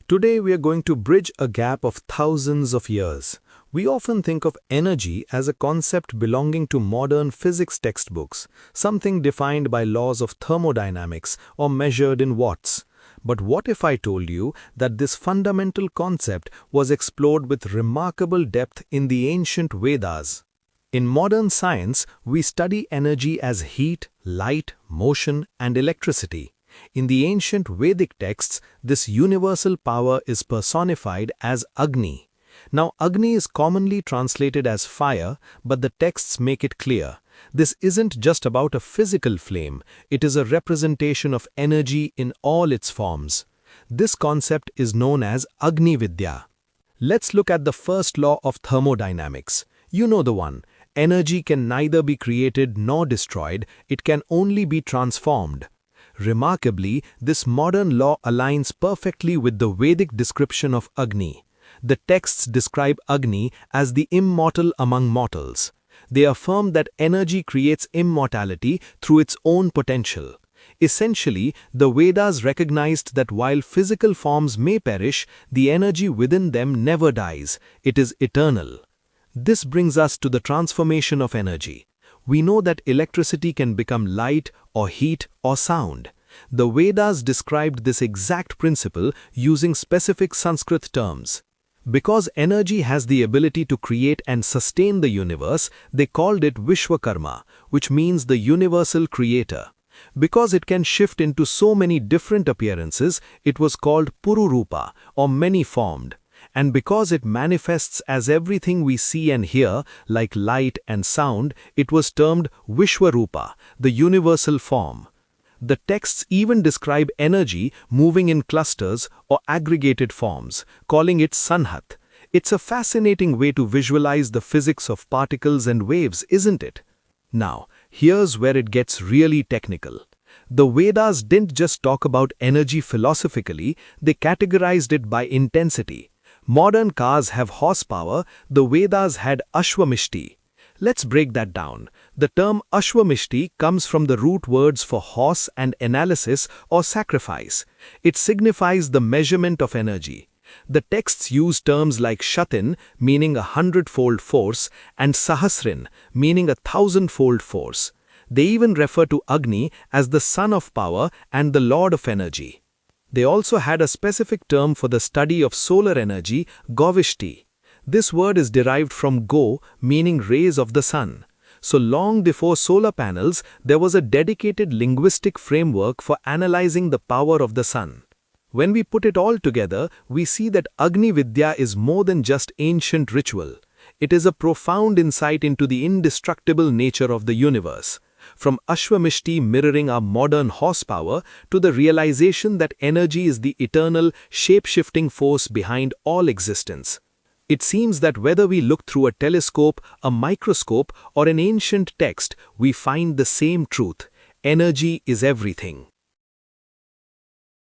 Today we are going to bridge a gap of thousands of years. We often think of energy as a concept belonging to modern physics textbooks, something defined by laws of thermodynamics or measured in watts. But what if I told you that this fundamental concept was explored with remarkable depth in the ancient Vedas? In modern science, we study energy as heat, light, motion, and electricity. In the ancient Vedic texts, this universal power is personified as Agni. Now, Agni is commonly translated as fire, but the texts make it clear. This isn't just about a physical flame, it is a representation of energy in all its forms. This concept is known as Agni Vidya. Let's look at the first law of thermodynamics. You know the one. Energy can neither be created nor destroyed, it can only be transformed. Remarkably, this modern law aligns perfectly with the Vedic description of Agni. The texts describe Agni as the immortal among mortals. They affirm that energy creates immortality through its own potential. Essentially, the Vedas recognized that while physical forms may perish, the energy within them never dies. It is eternal. This brings us to the transformation of energy. We know that electricity can become light or heat or sound. The Vedas described this exact principle using specific Sanskrit terms. Because energy has the ability to create and sustain the universe, they called it Vishwakarma, which means the universal creator. Because it can shift into so many different appearances, it was called Pururupa, or many-formed. And because it manifests as everything we see and hear, like light and sound, it was termed Vishwarupa, the universal form. The texts even describe energy moving in clusters or aggregated forms, calling it Sanhat. It's a fascinating way to visualize the physics of particles and waves, isn't it? Now, here's where it gets really technical. The Vedas didn't just talk about energy philosophically, they categorized it by intensity. Modern cars have horsepower, the Vedas had Ashwamishti. Let's break that down. The term Ashwamishti comes from the root words for horse and analysis or sacrifice. It signifies the measurement of energy. The texts use terms like Shatin, meaning 100-fold force, and Sahasrin, meaning 1,000-fold force. They even refer to Agni as the son of power and the lord of energy. They also had a specific term for the study of solar energy, Govishti. This word is derived from Go, meaning rays of the sun. So long before solar panels, there was a dedicated linguistic framework for analyzing the power of the sun. When we put it all together, we see that Agni Vidya is more than just ancient ritual. It is a profound insight into the indestructible nature of the universe. From Ashwamishti mirroring our modern horsepower to the realization that energy is the eternal, shape-shifting force behind all existence. It seems that whether we look through a telescope, a microscope, or an ancient text, we find the same truth. Energy is everything.